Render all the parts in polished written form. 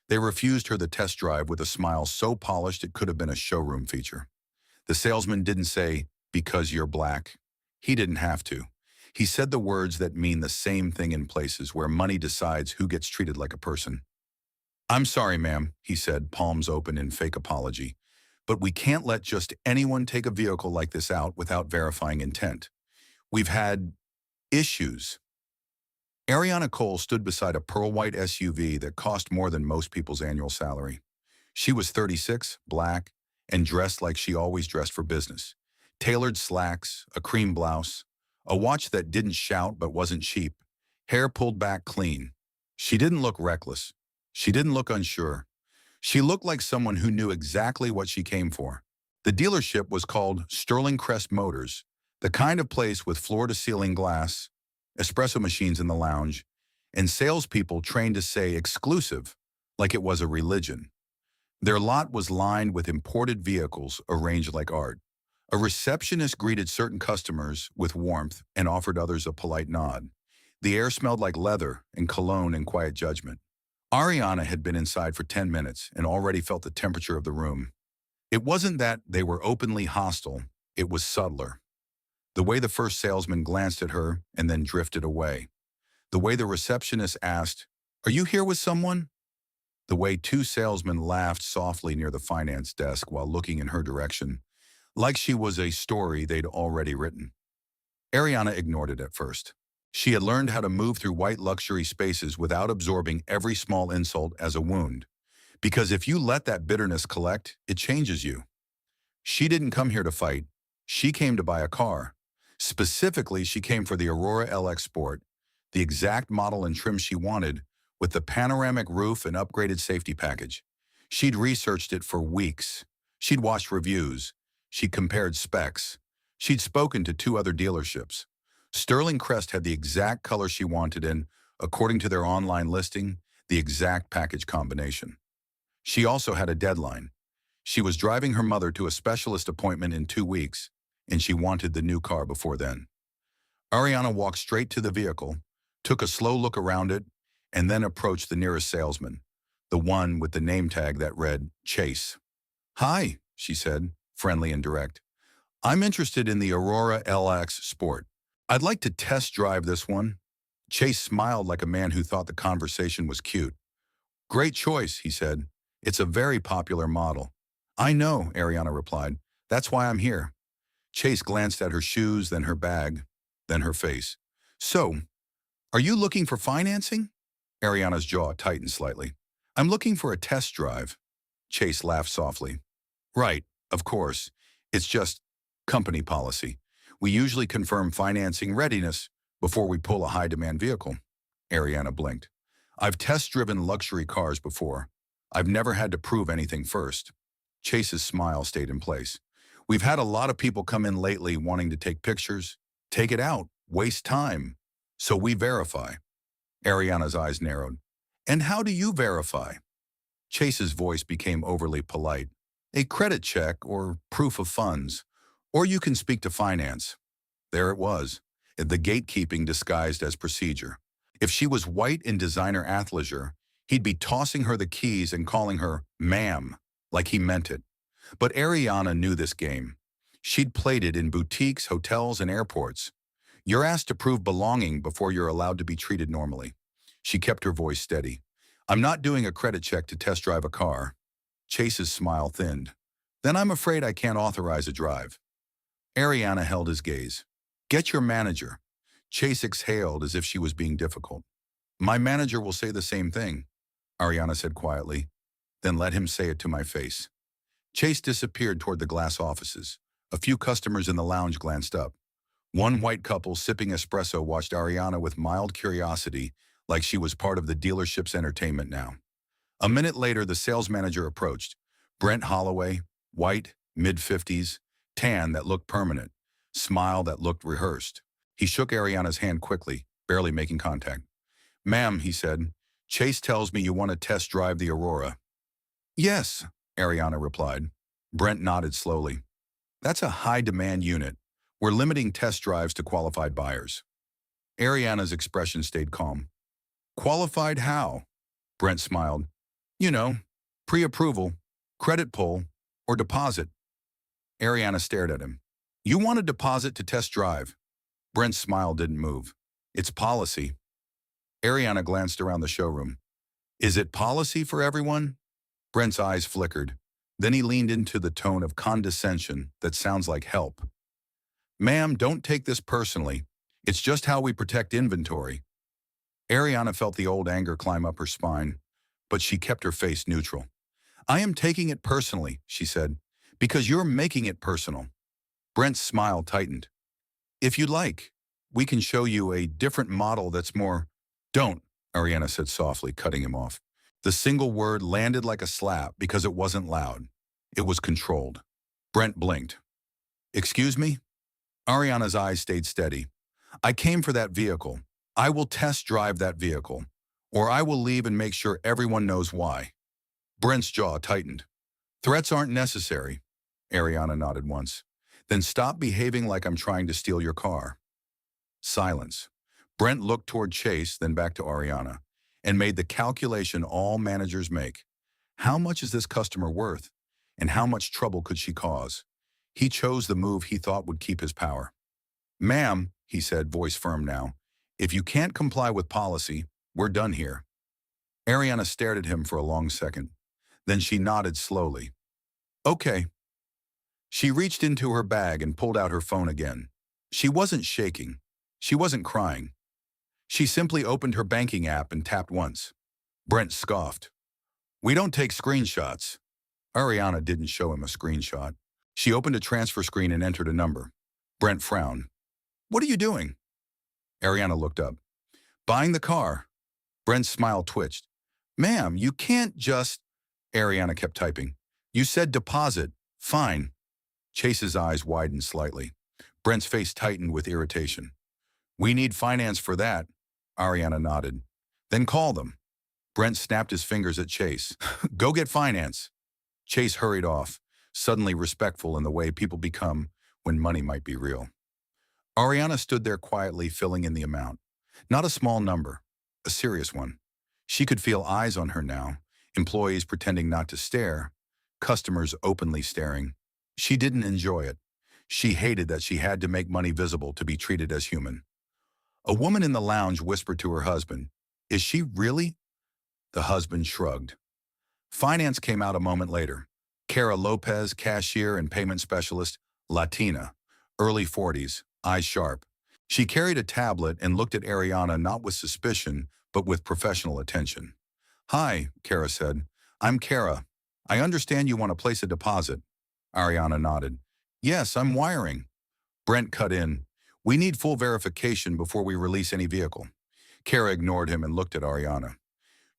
They refused her the test drive with a smile so polished it could have been a showroom feature. The salesman didn't say, "Because you're black." He didn't have to. He said the words that mean the same thing in places where money decides who gets treated like a person. "I'm sorry, ma'am," he said, palms open in fake apology, "but we can't let just anyone take a vehicle like this out without verifying intent. We've had issues." Ariana Cole stood beside a pearl-white SUV that cost more than most people's annual salary. She was 36, black, and dressed like she always dressed for business. Tailored slacks, a cream blouse, a watch that didn't shout but wasn't cheap, hair pulled back clean. She didn't look reckless. She didn't look unsure. She looked like someone who knew exactly what she came for. The dealership was called Sterling Crest Motors, the kind of place with floor-to-ceiling glass, espresso machines in the lounge, and salespeople trained to say exclusive like it was a religion. Their lot was lined with imported vehicles arranged like art. A receptionist greeted certain customers with warmth and offered others a polite nod. The air smelled like leather and cologne and quiet judgment. Ariana had been inside for 10 minutes and already felt the temperature of the room. It wasn't that they were openly hostile, it was subtler. The way the first salesman glanced at her and then drifted away. The way the receptionist asked, "Are you here with someone?" The way two salesmen laughed softly near the finance desk while looking in her direction, like she was a story they'd already written. Ariana ignored it at first. She had learned how to move through white luxury spaces without absorbing every small insult as a wound. Because if you let that bitterness collect, it changes you. She didn't come here to fight. She came to buy a car. Specifically, she came for the Aurora LX Sport, the exact model and trim she wanted, with the panoramic roof and upgraded safety package. She'd researched it for weeks. She'd watched reviews. She'd compared specs. She'd spoken to two other dealerships. Sterling Crest had the exact color she wanted and, according to their online listing, the exact package combination. She also had a deadline. She was driving her mother to a specialist appointment in 2 weeks, and she wanted the new car before then. Ariana walked straight to the vehicle, took a slow look around it, and then approached the nearest salesman, the one with the name tag that read Chase. "Hi," she said, friendly and direct. "I'm interested in the Aurora LX Sport. I'd like to test drive this one." Chase smiled like a man who thought the conversation was cute. "Great choice," he said. "It's a very popular model." "I know," Ariana replied. "That's why I'm here." Chase glanced at her shoes, then her bag, then her face. "So, are you looking for financing?" Ariana's jaw tightened slightly. "I'm looking for a test drive." Chase laughed softly. "Right, of course. It's just company policy. We usually confirm financing readiness before we pull a high-demand vehicle." Ariana blinked. "I've test-driven luxury cars before. I've never had to prove anything first." Chase's smile stayed in place. "We've had a lot of people come in lately wanting to take pictures, take it out, waste time. So we verify." Ariana's eyes narrowed. "And how do you verify?" Chase's voice became overly polite. "A credit check or proof of funds. Or you can speak to finance." There it was, the gatekeeping disguised as procedure. If she was white in designer athleisure, he'd be tossing her the keys and calling her ma'am, like he meant it. But Ariana knew this game. She'd played it in boutiques, hotels, and airports. You're asked to prove belonging before you're allowed to be treated normally. She kept her voice steady. "I'm not doing a credit check to test drive a car." Chase's smile thinned. "Then I'm afraid I can't authorize a drive." Ariana held his gaze. "Get your manager." Chase exhaled as if she was being difficult. "My manager will say the same thing," Ariana said quietly. "Then let him say it to my face." Chase disappeared toward the glass offices. A few customers in the lounge glanced up. One white couple sipping espresso watched Ariana with mild curiosity, like she was part of the dealership's entertainment now. A minute later, the sales manager approached. Brent Holloway, white, mid-50s, tan that looked permanent, smile that looked rehearsed. He shook Ariana's hand quickly, barely making contact. "Ma'am," he said, "Chase tells me you want to test drive the Aurora." "Yes," Ariana replied. Brent nodded slowly. "That's a high-demand unit. We're limiting test drives to qualified buyers." Ariana's expression stayed calm. "Qualified how?" Brent smiled. You know, pre-approval, credit pull, or deposit. Ariana stared at him. You want a deposit to test drive? Brent's smile didn't move. It's policy. Ariana glanced around the showroom. Is it policy for everyone? Brent's eyes flickered. Then he leaned into the tone of condescension that sounds like help. Ma'am, don't take this personally. It's just how we protect inventory. Ariana felt the old anger climb up her spine, but she kept her face neutral. I am taking it personally, she said, because you're making it personal. Brent's smile tightened. If you'd like, we can show you a different model that's more. Don't, Ariana said softly, cutting him off. The single word landed like a slap because it wasn't loud. It was controlled. Brent blinked. Excuse me? Ariana's eyes stayed steady. I came for that vehicle. I will test drive that vehicle. Or I will leave and make sure everyone knows why. Brent's jaw tightened. Threats aren't necessary. Ariana nodded once. Then stop behaving like I'm trying to steal your car. Silence. Brent looked toward Chase, then back to Ariana, and made the calculation all managers make. How much is this customer worth? And how much trouble could she cause? He chose the move he thought would keep his power. Ma'am, he said, voice firm now, if you can't comply with policy, we're done here. Ariana stared at him for a long second. Then she nodded slowly. Okay. She reached into her bag and pulled out her phone again. She wasn't shaking. She wasn't crying. She simply opened her banking app and tapped once. Brent scoffed. We don't take screenshots. Ariana didn't show him a screenshot. She opened a transfer screen and entered a number. Brent frowned. What are you doing? Ariana looked up. Buying the car. Brent's smile twitched. Ma'am, you can't just. Ariana kept typing. You said deposit. Fine. Chase's eyes widened slightly. Brent's face tightened with irritation. We need finance for that. Ariana nodded. Then call them. Brent snapped his fingers at Chase. Go get finance. Chase hurried off, suddenly respectful in the way people become when money might be real. Ariana stood there quietly filling in the amount. Not a small number, a serious one. She could feel eyes on her now, employees pretending not to stare, customers openly staring. She didn't enjoy it. She hated that she had to make money visible to be treated as human. A woman in the lounge whispered to her husband, Is she really? The husband shrugged. Finance came out a moment later. Cara Lopez, cashier and payment specialist, Latina, early 40s, eyes sharp. She carried a tablet and looked at Ariana not with suspicion, but with professional attention. Hi, Cara said. I'm Cara. I understand you want to place a deposit. Ariana nodded. Yes, I'm wiring. Brent cut in. We need full verification before we release any vehicle. Cara ignored him and looked at Ariana.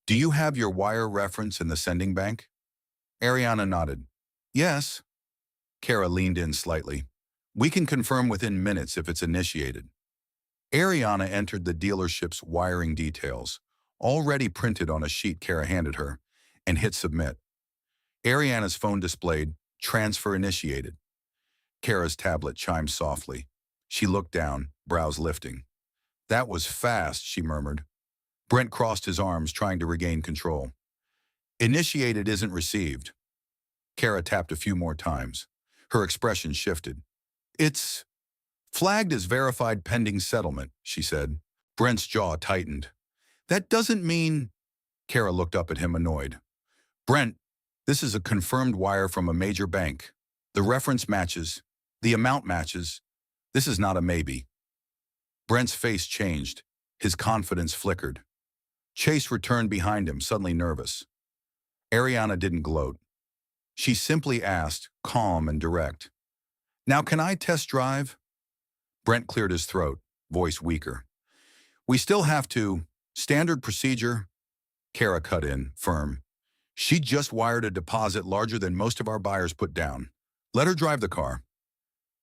Do you have your wire reference in the sending bank? Ariana nodded. Yes. Cara leaned in slightly. We can confirm within minutes if it's initiated. Ariana entered the dealership's wiring details, already printed on a sheet Cara handed her, and hit submit. Ariana's phone displayed, transfer initiated. Cara's tablet chimed softly. She looked down, brows lifting. That was fast, she murmured. Brent crossed his arms, trying to regain control. Initiated isn't received. Cara tapped a few more times. Her expression shifted. It's flagged as verified pending settlement, she said. Brent's jaw tightened. That doesn't mean. Cara looked up at him, annoyed. Brent, this is a confirmed wire from a major bank. The reference matches. The amount matches. This is not a maybe. Brent's face changed. His confidence flickered. Chase returned behind him, suddenly nervous. Ariana didn't gloat. She simply asked, calm and direct. Now can I test drive? Brent cleared his throat, voice weaker. We still have to. Standard procedure. Cara cut in, firm. She just wired a deposit larger than most of our buyers put down. Let her drive the car.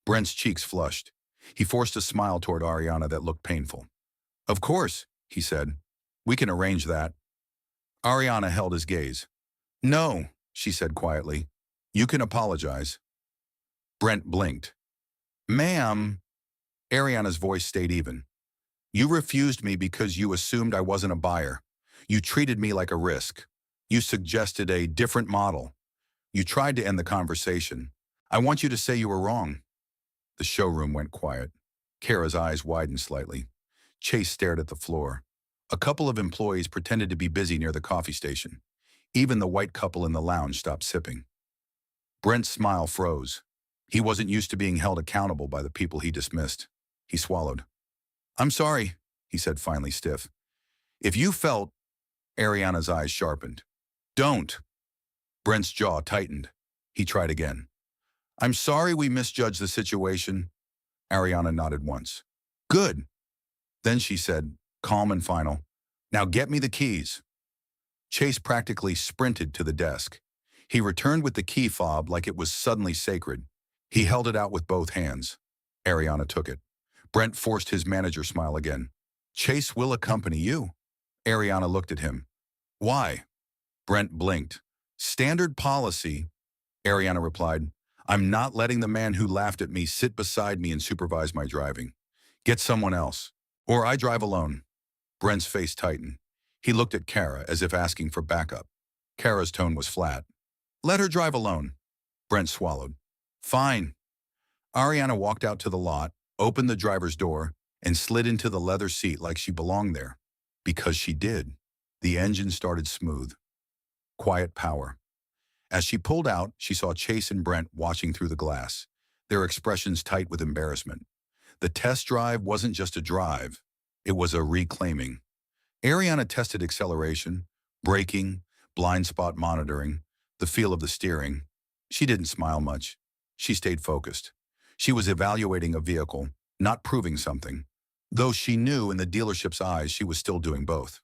Brent's cheeks flushed. He forced a smile toward Ariana that looked painful. Of course, he said. We can arrange that. Ariana held his gaze. No, she said quietly. You can apologize. Brent blinked. Ma'am. Ariana's voice stayed even. You refused me because you assumed I wasn't a buyer. You treated me like a risk. You suggested a different model. You tried to end the conversation. I want you to say you were wrong. The showroom went quiet. Kara's eyes widened slightly. Chase stared at the floor. A couple of employees pretended to be busy near the coffee station. Even the white couple in the lounge stopped sipping. Brent's smile froze. He wasn't used to being held accountable by the people he dismissed. He swallowed. I'm sorry, he said finally stiff. If you felt... Ariana's eyes sharpened. Don't. Brent's jaw tightened. He tried again. I'm sorry we misjudged the situation. Ariana nodded once. Good. Then she said, calm and final, now get me the keys. Chase practically sprinted to the desk. He returned with the key fob like it was suddenly sacred. He held it out with both hands. Ariana took it. Brent forced his manager smile again. Chase will accompany you. Ariana looked at him. Why? Brent blinked. Standard policy. Ariana replied, I'm not letting the man who laughed at me sit beside me and supervise my driving. Get someone else. Or I drive alone. Brent's face tightened. He looked at Kara as if asking for backup. Kara's tone was flat. Let her drive alone. Brent swallowed. Fine. Ariana walked out to the lot, opened the driver's door, and slid into the leather seat like she belonged there. Because she did. The engine started smooth. Quiet power. As she pulled out, she saw Chase and Brent watching through the glass, their expressions tight with embarrassment. The test drive wasn't just a drive. It was a reclaiming. Ariana tested acceleration, braking, blind spot monitoring, the feel of the steering. She didn't smile much. She stayed focused. She was evaluating a vehicle, not proving something, though she knew in the dealership's eyes she was still doing both.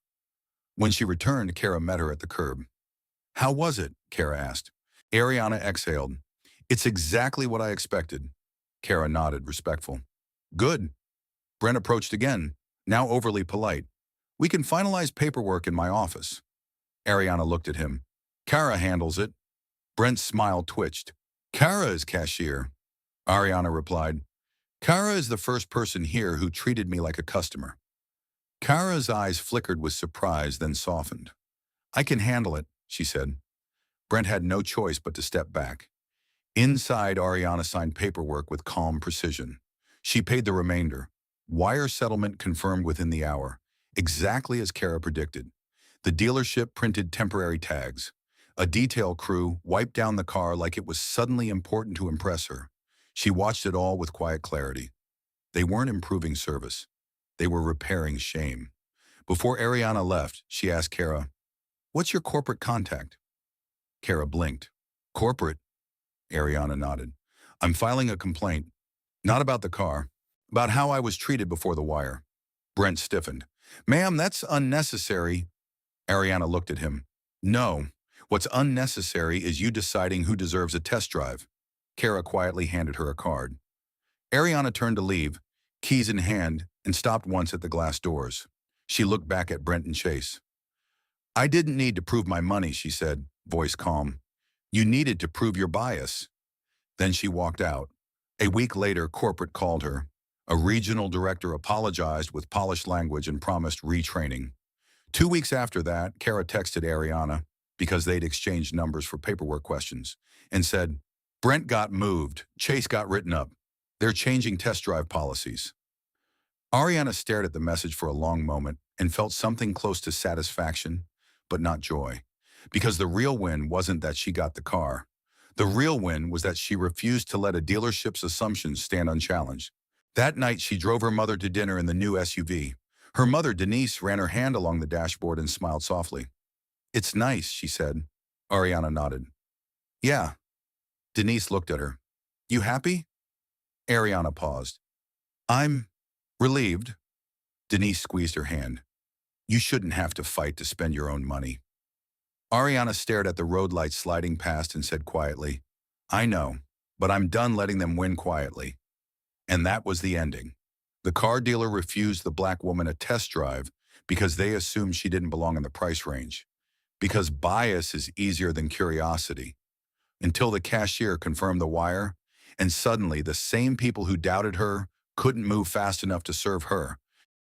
When she returned, Kara met her at the curb. How was it? Kara asked. Ariana exhaled. It's exactly what I expected. Kara nodded, respectful. Good. Brent approached again, now overly polite. We can finalize paperwork in my office. Ariana looked at him. Kara handles it. Brent's smile twitched. Kara is cashier. Ariana replied. Kara is the first person here who treated me like a customer. Kara's eyes flickered with surprise, then softened. I can handle it, she said. Brent had no choice but to step back. Inside, Ariana signed paperwork with calm precision. She paid the remainder. Wire settlement confirmed within the hour, exactly as Kara predicted. The dealership printed temporary tags. A detail crew wiped down the car like it was suddenly important to impress her. She watched it all with quiet clarity. They weren't improving service. They were repairing shame. Before Ariana left, she asked Kara, What's your corporate contact? Kara blinked. Corporate? Ariana nodded. I'm filing a complaint. Not about the car. About how I was treated before the wire. Brent stiffened. Ma'am, that's unnecessary. Ariana looked at him. No. What's unnecessary is you deciding who deserves a test drive. Kara quietly handed her a card. Ariana turned to leave, keys in hand, and stopped once at the glass doors. She looked back at Brent and Chase. I didn't need to prove my money, she said, voice calm. You needed to prove your bias. Then she walked out. A week later, corporate called her. A regional director apologized with polished language and promised retraining. 2 weeks after that, Kara texted Ariana, because they'd exchanged numbers for paperwork questions, and said, Brent got moved, Chase got written up. They're changing test drive policies. Ariana stared at the message for a long moment and felt something close to satisfaction, but not joy. Because the real win wasn't that she got the car. The real win was that she refused to let a dealership's assumptions stand unchallenged. That night, she drove her mother to dinner in the new SUV. Her mother, Denise, ran her hand along the dashboard and smiled softly. It's nice, she said. Ariana nodded. Yeah. Denise looked at her. You happy? Ariana paused. I'm relieved. Denise squeezed her hand. You shouldn't have to fight to spend your own money. Ariana stared at the road lights sliding past and said quietly, I know, but I'm done letting them win quietly. And that was the ending. The car dealer refused the black woman a test drive because they assumed she didn't belong in the price range. Because bias is easier than curiosity. Until the cashier confirmed the wire, and suddenly the same people who doubted her couldn't move fast enough to serve her.